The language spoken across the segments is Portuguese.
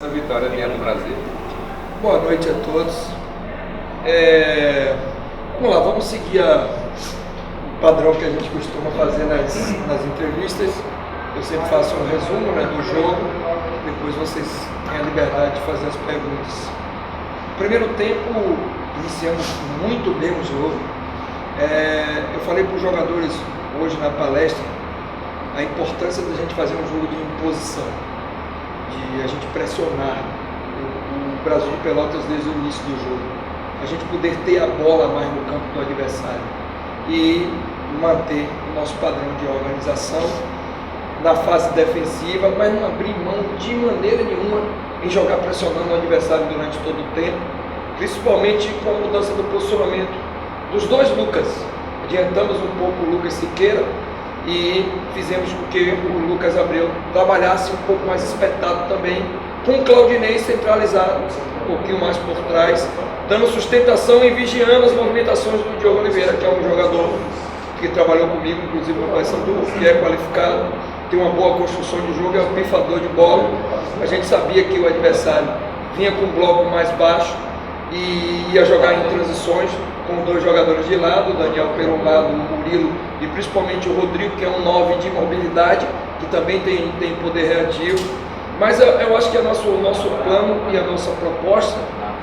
A vitória vier do Brasil. Boa noite a todos. Vamos lá, vamos seguir o padrão que a gente costuma fazer nas entrevistas. Eu sempre faço um resumo do jogo, depois vocês têm a liberdade de fazer as perguntas. No primeiro tempo, iniciamos muito bem o jogo. Eu falei para os jogadores hoje na palestra a importância da gente fazer um jogo de imposição, de a gente pressionar o Brasil de Pelotas desde o início do jogo, a gente poder ter a bola mais no campo do adversário e manter o nosso padrão de organização na fase defensiva, mas não abrir mão de maneira nenhuma em jogar pressionando o adversário durante todo o tempo, principalmente com a mudança do posicionamento dos dois Lucas. Adiantamos um pouco o Lucas Siqueira e fizemos com que o Lucas Abreu trabalhasse um pouco mais espetado também, com o Claudinei centralizado um pouquinho mais por trás, dando sustentação e vigiando as movimentações do Diogo Oliveira, que é um jogador que trabalhou comigo, inclusive no Paysandu, que é qualificado, tem uma boa construção de jogo, é um pifador de bola. A gente sabia que o adversário vinha com um bloco mais baixo e ia jogar em transições com dois jogadores de lado, o Daniel pelo lado, o Murilo e principalmente o Rodrigo, que é um 9 de mobilidade, que também tem poder reativo. Mas eu acho que o nosso plano e a nossa proposta,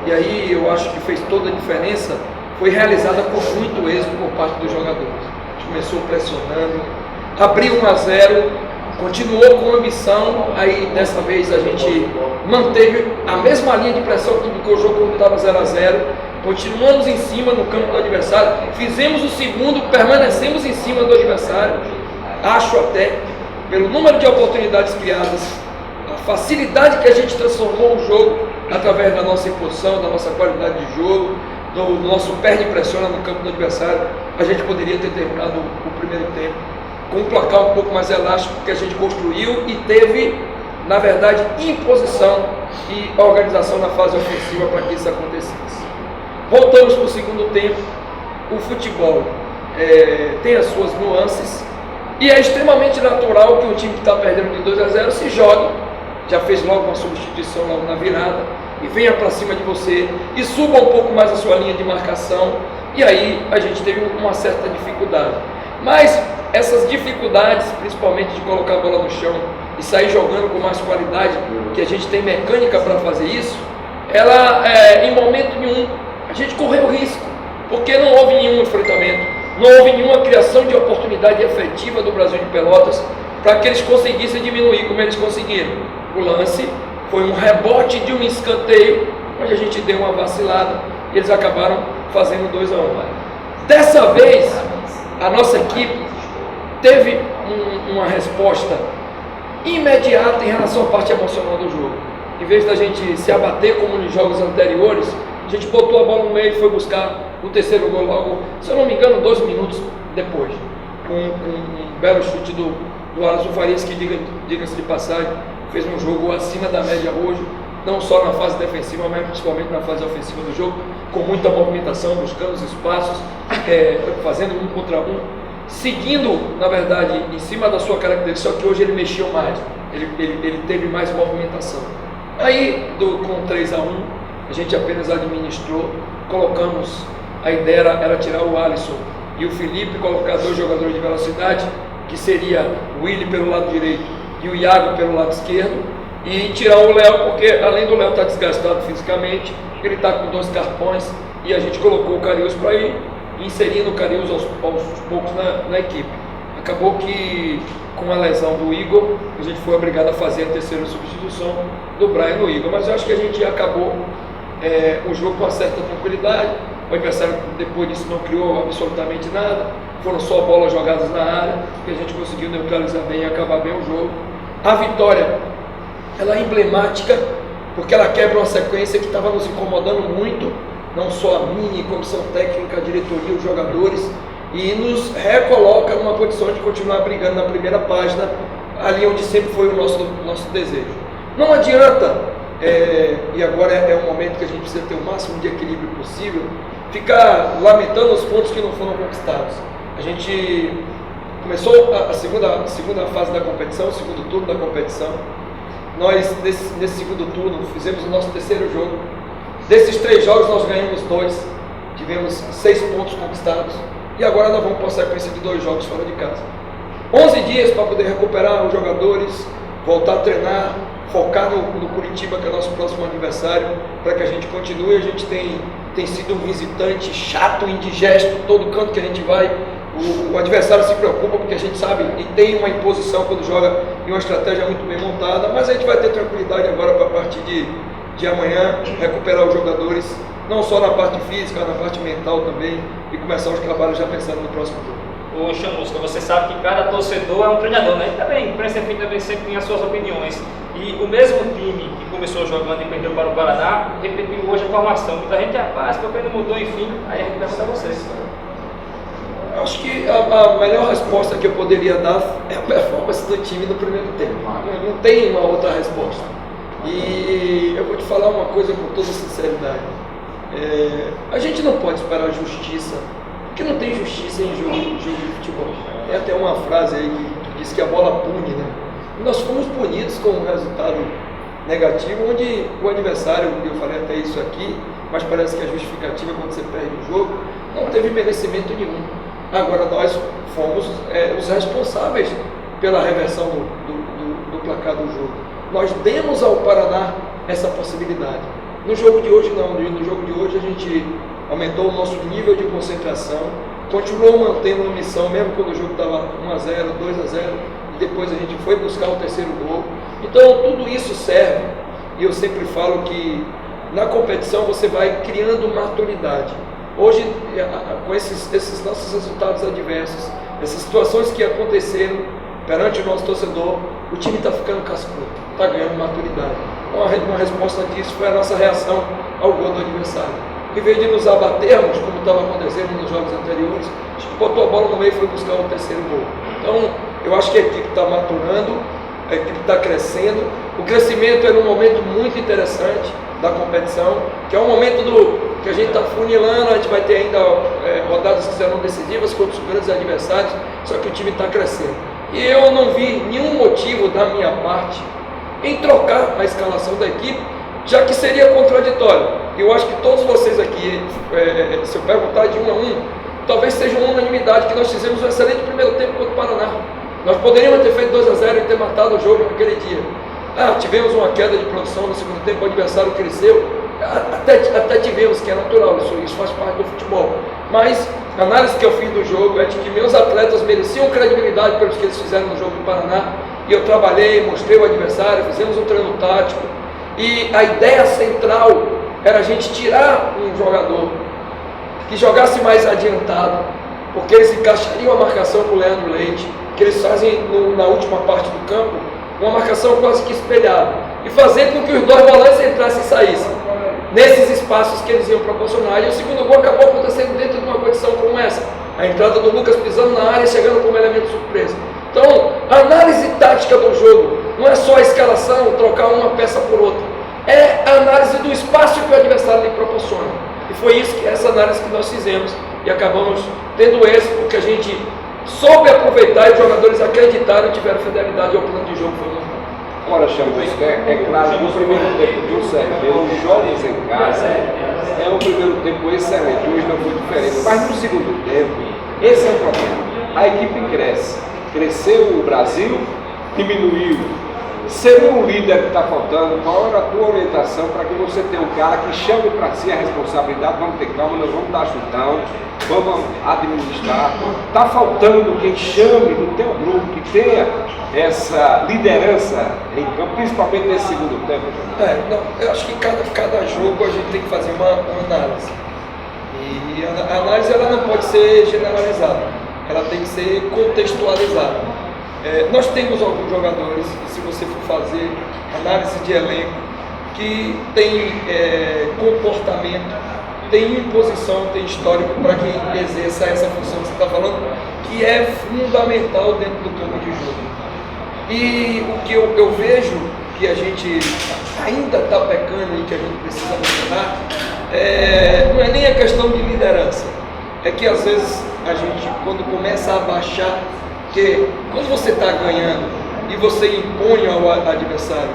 e aí eu acho que fez toda a diferença, foi realizada com muito êxito por parte dos jogadores. A gente começou pressionando, abriu 1-0, continuou com ambição, aí dessa vez a gente manteve a mesma linha de pressão que o jogo quando estava 0-0, continuamos em cima no campo do adversário, fizemos o segundo, permanecemos em cima do adversário, acho até, pelo número de oportunidades criadas, a facilidade que a gente transformou o jogo através da nossa imposição, da nossa qualidade de jogo, do nosso perde e pressiona no campo do adversário, a gente poderia ter terminado o primeiro tempo com um placar um pouco mais elástico que a gente construiu e teve, na verdade, imposição e organização na fase ofensiva para que isso acontecesse. Voltamos para o segundo tempo. O futebol tem as suas nuances e é extremamente natural que o time que está perdendo de 2-0 se jogue, já fez logo uma substituição logo na virada e venha para cima de você e suba um pouco mais a sua linha de marcação, e aí a gente teve uma certa dificuldade. Mas essas dificuldades, principalmente de colocar a bola no chão e sair jogando com mais qualidade, que a gente tem mecânica para fazer isso, ela, em momento nenhum, a gente correu risco, porque não houve nenhum enfrentamento, não houve nenhuma criação de oportunidade efetiva do Brasil de Pelotas para que eles conseguissem diminuir como eles conseguiram. O lance foi um rebote de um escanteio, onde a gente deu uma vacilada e eles acabaram fazendo 2-1. Dessa vez, a nossa equipe teve uma resposta imediata em relação à parte emocional do jogo. Em vez da gente se abater como nos jogos anteriores, a gente botou a bola no meio e foi buscar o terceiro gol logo, se eu não me engano, 2 minutos depois, com um belo chute do Alisson Farias, que diga-se de passagem, fez um jogo acima da média hoje, não só na fase defensiva, mas principalmente na fase ofensiva do jogo, com muita movimentação, buscando os espaços, fazendo 1 contra 1, seguindo, na verdade, em cima da sua característica, só que hoje ele mexeu mais, ele teve mais movimentação. Aí, com 3-1, a gente apenas administrou, colocamos, a ideia era tirar o Alisson e o Felipe, colocar 2 jogadores de velocidade, que seria o Willi pelo lado direito e o Iago pelo lado esquerdo, e tirar o Léo, porque além do Léo estar desgastado fisicamente, ele está com 2 cartões, e a gente colocou o Carius para ir inserindo o Carius aos poucos na equipe. Acabou que, com a lesão do Igor, a gente foi obrigado a fazer a terceira substituição do Brian no Igor, mas eu acho que a gente acabou o jogo com uma certa tranquilidade. O adversário depois disso não criou absolutamente nada, foram só bolas jogadas na área, que a gente conseguiu neutralizar bem e acabar bem o jogo. A vitória, ela é emblemática, porque ela quebra uma sequência que estava nos incomodando muito, não só a mim, a comissão técnica, a diretoria, os jogadores, e nos recoloca numa condição de continuar brigando na primeira página, ali onde sempre foi o nosso desejo. Não adianta, e agora é um momento que a gente precisa ter o máximo de equilíbrio possível, ficar lamentando os pontos que não foram conquistados. A gente começou a segunda fase da competição, o segundo turno da competição, Nós, nesse segundo turno, fizemos o nosso terceiro jogo. Desses 3 jogos, nós ganhamos 2, tivemos 6 pontos conquistados. E agora nós vamos para a sequência de 2 jogos fora de casa. 11 dias para poder recuperar os jogadores, voltar a treinar, focar no Curitiba, que é o nosso próximo adversário, para que a gente continue. A gente tem sido um visitante chato, indigesto, todo canto que a gente vai. O adversário se preocupa porque a gente sabe e tem uma imposição quando joga em uma estratégia muito bem montada, mas a gente vai ter tranquilidade agora para a partir de amanhã, recuperar os jogadores, não só na parte física, na parte mental também, e começar os trabalhos já pensando no próximo jogo. Ô Chamusca, você sabe que cada torcedor é um treinador, né? E também, a imprensa também sempre tem as suas opiniões. E o mesmo time que começou jogando e perdeu para o Paraná, repetiu hoje a formação. Muita gente, rapaz, porque não mudou, enfim, aí a gente pergunta a vocês. Acho que a melhor resposta que eu poderia dar é a performance do time no primeiro tempo. Não tem uma outra resposta. E eu vou te falar uma coisa com toda sinceridade. A gente não pode esperar justiça, porque não tem justiça em jogo de futebol. Tem até uma frase aí que diz que a bola pune, né? E nós fomos punidos com um resultado negativo, onde o adversário, eu falei até isso aqui, mas parece que a justificativa quando você perde o jogo, não teve merecimento nenhum. Agora nós fomos os responsáveis pela reversão do placar do jogo. Nós demos ao Paraná essa possibilidade. No jogo de hoje não, no jogo de hoje a gente aumentou o nosso nível de concentração, continuou mantendo uma missão, mesmo quando o jogo estava 1-0, 2-0, e depois a gente foi buscar o terceiro gol. Então tudo isso serve, e eu sempre falo que na competição você vai criando maturidade. Hoje, com esses nossos resultados adversos, essas situações que aconteceram perante o nosso torcedor, o time está ficando cascudo, está ganhando maturidade. Uma resposta disso foi a nossa reação ao gol do adversário. Em vez de nos abatermos, como estava acontecendo nos jogos anteriores, a gente botou a bola no meio e foi buscar o terceiro gol. Então, eu acho que a equipe está maturando, a equipe está crescendo. O crescimento é num momento muito interessante da competição, que é um momento que a gente está funilando. A gente vai ter ainda rodadas que serão decisivas contra os grandes adversários, só que o time está crescendo. E eu não vi nenhum motivo da minha parte em trocar a escalação da equipe, já que seria contraditório. Eu acho que todos vocês aqui, se eu perguntar de 1 a 1, talvez seja uma unanimidade que nós fizemos um excelente primeiro tempo contra o Paraná. Nós poderíamos ter feito 2-0 e ter matado o jogo naquele dia. Tivemos uma queda de produção no segundo tempo, o adversário cresceu, até tivemos, que é natural, isso faz parte do futebol. Mas a análise que eu fiz do jogo é de que meus atletas mereciam credibilidade pelos que eles fizeram no jogo do Paraná, e eu trabalhei, mostrei o adversário, fizemos um treino tático, e a ideia central era a gente tirar um jogador que jogasse mais adiantado, porque eles encaixariam a marcação com o Leandro Leite, que eles fazem na última parte do campo, uma marcação quase que espelhada, e fazer com que os 2 volantes entrassem e saíssem, nesses espaços que eles iam proporcionar. E o segundo gol acabou acontecendo dentro de uma condição como essa, a entrada do Lucas pisando na área e chegando como elemento surpresa. Então, a análise tática do jogo não é só a escalação, trocar uma peça por outra, é a análise do espaço que o adversário lhe proporciona. E foi essa análise que nós fizemos, e acabamos tendo êxito, porque a gente soube aproveitar e os jogadores acreditaram e tiveram fidelidade ao plano de jogo que foi montado. Olha, Chamusca, é claro que o primeiro tempo do CRB, os jogos em casa, é um primeiro tempo excelente, hoje não foi diferente. Mas no segundo tempo, esse é o problema. A equipe cresceu o Brasil, diminuiu. Ser um líder que está faltando, qual era a tua orientação para que você tenha um cara que chame para si a responsabilidade? Vamos ter calma, nós vamos dar chutão, vamos administrar. Está faltando quem chame no teu grupo, que tenha essa liderança em campo, principalmente nesse segundo tempo. Eu acho que cada jogo a gente tem que fazer uma análise. E a análise ela não pode ser generalizada, ela tem que ser contextualizada. Nós temos alguns jogadores, se você for fazer análise de elenco, que tem comportamento, tem imposição, tem histórico para quem exerça essa função que você está falando, que é fundamental dentro do campo de jogo. E o que eu vejo que a gente ainda está pecando e que a gente precisa melhorar, não é nem a questão de liderança, é que às vezes a gente, quando começa a baixar, porque quando você está ganhando e você impõe ao adversário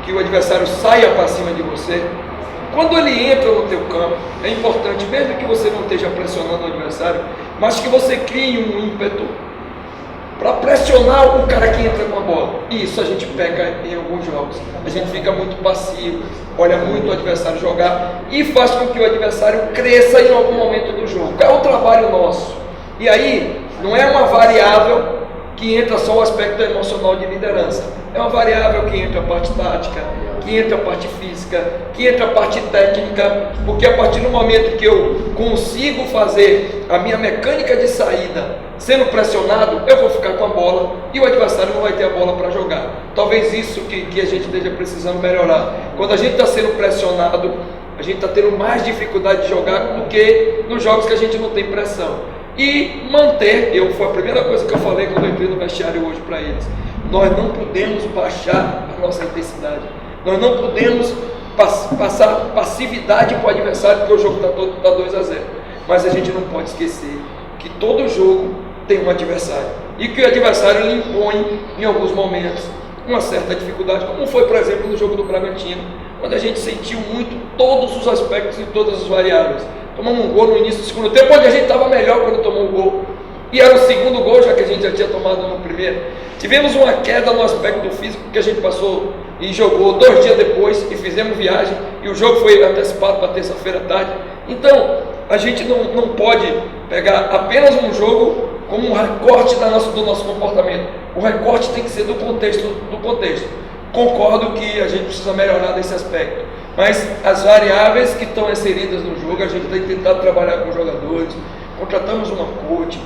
que o adversário saia para cima de você. Quando ele entra no teu campo, é importante, mesmo que você não esteja pressionando o adversário, mas que você crie um ímpeto para pressionar o cara que entra com a bola. E isso a gente peca em alguns jogos. A gente fica muito passivo, olha muito o adversário jogar e faz com que o adversário cresça em algum momento do jogo. É o trabalho nosso. E aí, não é uma variável que entra só o aspecto emocional de liderança. É uma variável que entra a parte tática, que entra a parte física, que entra a parte técnica, porque a partir do momento que eu consigo fazer a minha mecânica de saída sendo pressionado, eu vou ficar com a bola e o adversário não vai ter a bola para jogar. Talvez isso que a gente esteja precisando melhorar. Quando a gente está sendo pressionado, a gente está tendo mais dificuldade de jogar do que nos jogos que a gente não tem pressão. E manter, foi a primeira coisa que eu falei quando eu entrei no vestiário hoje para eles, nós não podemos baixar a nossa intensidade, nós não podemos passar passividade para o adversário, porque o jogo está 2-0, mas a gente não pode esquecer que todo jogo tem um adversário, e que o adversário lhe impõe em alguns momentos uma certa dificuldade, como foi, por exemplo, no jogo do Bragantino, quando a gente sentiu muito todos os aspectos e todas as variáveis. Tomamos um gol no início do segundo tempo, onde a gente estava melhor quando tomou o gol. E era o segundo gol, já que a gente já tinha tomado no primeiro. Tivemos uma queda no aspecto físico, que a gente passou e jogou 2 dias depois, e fizemos viagem, e o jogo foi antecipado para terça-feira à tarde. Então, a gente não pode pegar apenas um jogo como um recorte do nosso comportamento. O recorte tem que ser do contexto. Concordo que a gente precisa melhorar nesse aspecto. Mas as variáveis que estão inseridas no jogo, a gente tem tentado trabalhar com os jogadores. Contratamos uma coach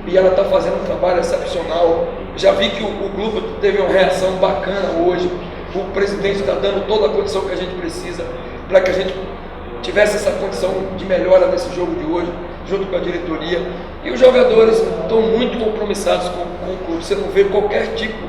e ela está fazendo um trabalho excepcional. Já vi que o grupo teve uma reação bacana hoje. O presidente está dando toda a condição que a gente precisa para que a gente tivesse essa condição de melhora nesse jogo de hoje, junto com a diretoria. E os jogadores estão muito compromissados com o clube. Você não vê qualquer tipo,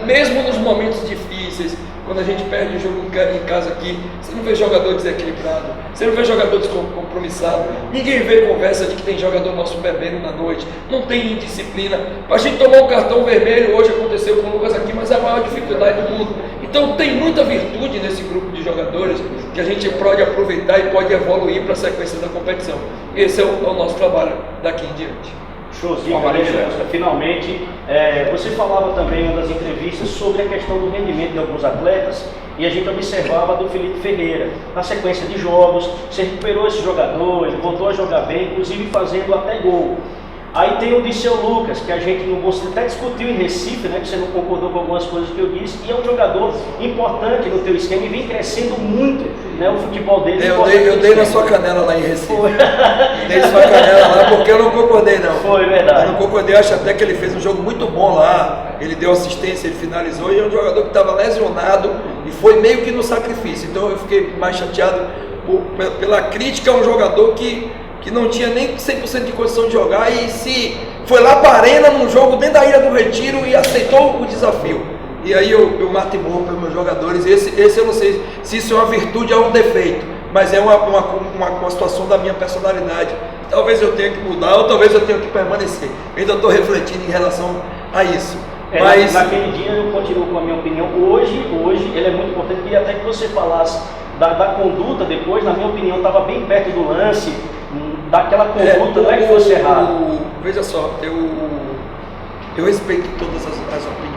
mesmo nos momentos difíceis, quando a gente perde o jogo em casa aqui, você não vê jogador desequilibrado, você não vê jogador descompromissado, ninguém vê conversa de que tem jogador nosso bebendo na noite, não tem indisciplina. Para a gente tomar um cartão vermelho, hoje aconteceu com o Lucas aqui, mas é a maior dificuldade do mundo. Então tem muita virtude nesse grupo de jogadores que a gente pode aproveitar e pode evoluir para a sequência da competição. Esse é o nosso trabalho daqui em diante. Showzinho, finalmente. Você falava também em uma das entrevistas sobre a questão do rendimento de alguns atletas e a gente observava do Felipe Ferreira. Na sequência de jogos, você recuperou esse jogador, ele voltou a jogar bem, inclusive fazendo até gol. Aí tem o Dirceu Lucas, que a gente até discutiu em Recife, né, que você não concordou com algumas coisas que eu disse, e é um jogador importante no teu esquema e vem crescendo muito, né, o futebol dele. Eu dei na sua canela lá em Recife. Dei sua canela lá porque eu não concordei não. Foi verdade. Eu não concordei, eu acho até que ele fez um jogo muito bom lá, ele deu assistência, ele finalizou, e é um jogador que estava lesionado e foi meio que no sacrifício. Então eu fiquei mais chateado pela crítica a um jogador que não tinha nem 100% de condição de jogar e se foi lá para a arena num jogo dentro da Ilha do Retiro e aceitou o desafio. E aí eu matimou para os meus jogadores. Esse eu não sei se isso é uma virtude ou um defeito, mas é uma situação da minha personalidade. Talvez eu tenha que mudar ou talvez eu tenha que permanecer. Eu ainda estou refletindo em relação a isso. Mas naquele dia eu continuo com a minha opinião. Hoje ele é muito importante. Queria até que você falasse da conduta depois. Na minha opinião estava bem perto do lance, daquela conduta, não é que fosse errado. Veja só, eu respeito todas as opiniões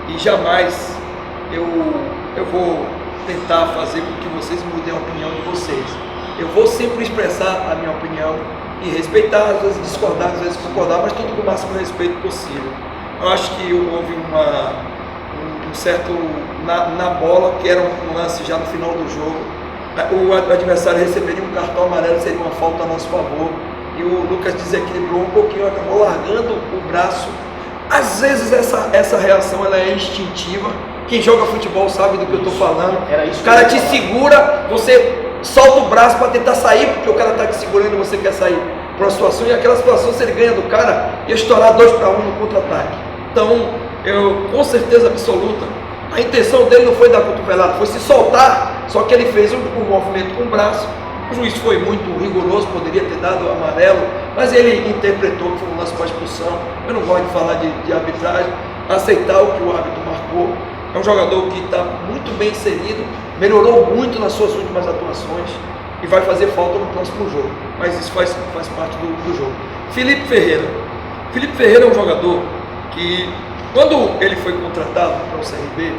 e jamais eu vou tentar fazer com que vocês mudem a opinião de vocês. Eu vou sempre expressar a minha opinião e respeitar, às vezes discordar, às vezes concordar, mas tudo com o máximo respeito possível. Eu acho que houve um certo na bola, que era um lance já no final do jogo. O adversário receberia um cartão amarelo, seria uma falta a nosso favor, e o Lucas desequilibrou um pouquinho, acabou largando o braço. Às vezes essa reação ela é instintiva, quem joga futebol sabe do que eu estou falando. O cara te segura, você solta o braço para tentar sair, porque o cara está te segurando e você quer sair para uma situação, e aquela situação, se ele ganha do cara, ia estourar 2-1 no contra-ataque. Então, eu com certeza absoluta, a intenção dele não foi dar cotovelada, foi se soltar, só que ele fez um movimento com o braço. O juiz foi muito rigoroso, poderia ter dado amarelo, mas ele interpretou que foi um lance para expulsão. Eu não gosto de falar de arbitragem, aceitar o que o árbitro marcou É um jogador que está muito bem inserido, melhorou muito nas suas últimas atuações e vai fazer falta no próximo jogo. Mas isso faz parte do jogo. Felipe Ferreira. Felipe Ferreira é um jogador que, quando ele foi contratado para o CRB,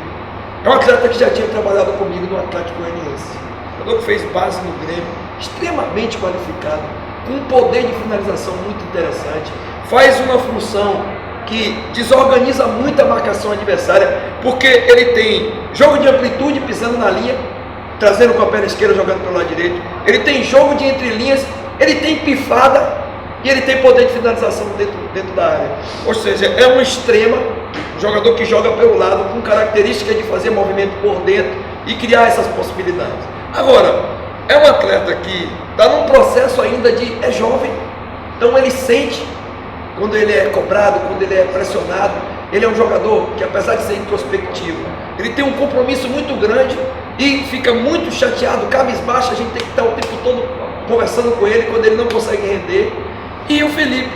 é um atleta que já tinha trabalhado comigo no Atlético Goianiense. Um jogador que fez base no Grêmio, extremamente qualificado, com um poder de finalização muito interessante, faz uma função que desorganiza muito a marcação adversária, porque ele tem jogo de amplitude pisando na linha, trazendo com a perna esquerda, jogando pelo lado direito, ele tem jogo de entrelinhas, ele tem pifada e ele tem poder de finalização dentro da área. Ou seja, é um extrema, um jogador que joga pelo lado, com característica de fazer movimento por dentro e criar essas possibilidades. Agora, é um atleta que está num processo ainda é jovem, então ele sente quando ele é cobrado, quando ele é pressionado. Ele é um jogador que, apesar de ser introspectivo, ele tem um compromisso muito grande e fica muito chateado, cabisbaixo. A gente tem que estar o tempo todo conversando com ele quando ele não consegue render. E o Felipe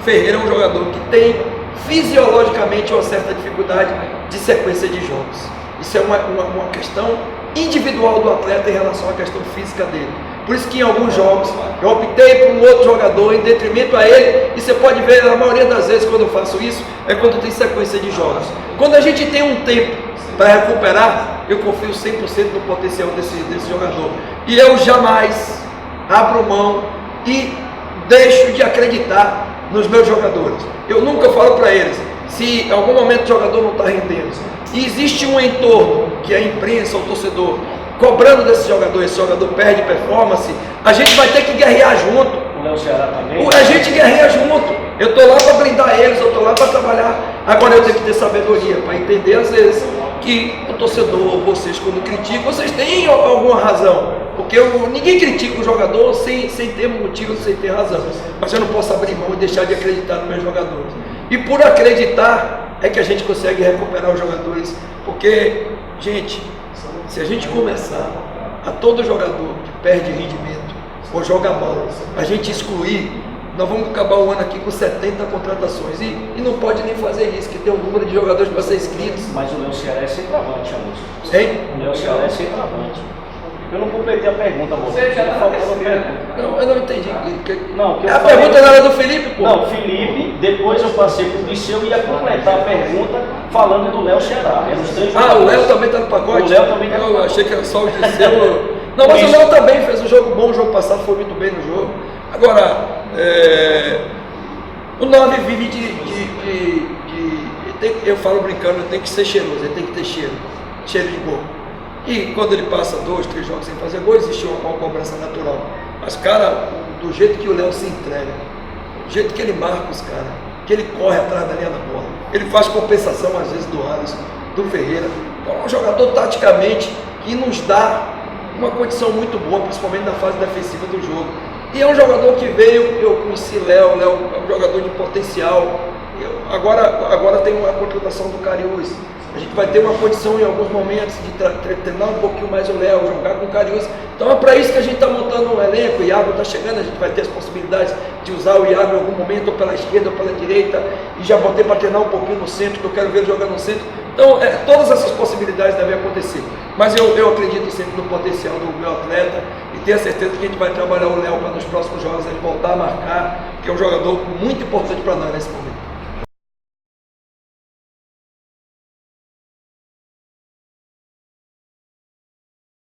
Ferreira é um jogador que tem fisiologicamente uma certa dificuldade de sequência de jogos. Isso é uma questão individual do atleta em relação à questão física dele. Por isso que em alguns jogos eu optei por um outro jogador em detrimento a ele, e você pode ver, na maioria das vezes quando eu faço isso, é quando tem sequência de jogos. Quando a gente tem um tempo para recuperar, eu confio 100% no potencial desse jogador. E eu jamais abro mão e deixo de acreditar nos meus jogadores. Eu nunca falo para eles, se em algum momento o jogador não está rendendo, e existe um entorno, que é a imprensa, o torcedor, cobrando desse jogador, esse jogador perde performance, a gente vai ter que guerrear junto. O Léo Ceará também? A gente guerreia junto. Eu estou lá para blindar eles, eu estou lá para trabalhar. Agora eu tenho que ter sabedoria para entender às vezes que o torcedor, vocês quando criticam, vocês têm alguma razão. Porque ninguém critica o jogador sem ter motivo, sem ter razão. Mas eu não posso abrir mão e deixar de acreditar nos meus jogadores. E por acreditar é que a gente consegue recuperar os jogadores. Porque, gente, se a gente começar a todo jogador que perde rendimento ou joga mal, a gente excluir, nós vamos acabar o ano aqui com 70 contratações. E não pode nem fazer isso, que tem um número de jogadores para ser inscritos. Mas o Léo Ceará é centroavante, Augusto. Hein? O Léo Ceará é centroavante. Eu não completei a pergunta, amor. Você já falou a pergunta. Eu não entendi. Não, que eu a falei... pergunta era do Felipe, pô. Não, Felipe, depois eu passei para o Disseu e ia completar a pergunta falando do Léo Ceará. O Léo também está no pacote? O Léo também está no pacote. Eu achei que era só o Disseu. Não, mas o Léo também fez um jogo bom, o jogo passado foi muito bem no jogo. Agora, o 9 vive eu falo brincando, ele tem que ser cheiroso, ele tem que ter cheiro de gol. E quando ele passa 2, 3 jogos sem fazer gol, existe uma cobrança natural. Mas, cara, do jeito que o Léo se entrega, do jeito que ele marca os caras, que ele corre atrás da linha da bola, ele faz compensação às vezes do Alisson, do Ferreira. Então é um jogador taticamente que nos dá uma condição muito boa, principalmente na fase defensiva do jogo. E é um jogador que veio, eu conheci Léo é um jogador de potencial. Agora tem uma contratação do Cariús. A gente vai ter uma condição em alguns momentos de treinar um pouquinho mais o Léo, jogar com o Cariús. Então é para isso que a gente está montando um elenco. O Iago está chegando, a gente vai ter as possibilidades de usar o Iago em algum momento, ou pela esquerda ou pela direita. E já botei para treinar um pouquinho no centro, que eu quero ver ele jogando no centro. Então todas essas possibilidades devem acontecer. Mas eu acredito sempre no potencial do meu atleta e tenho a certeza que a gente vai trabalhar o Léo para nos próximos jogos ele voltar a marcar, que é um jogador muito importante para nós nesse momento.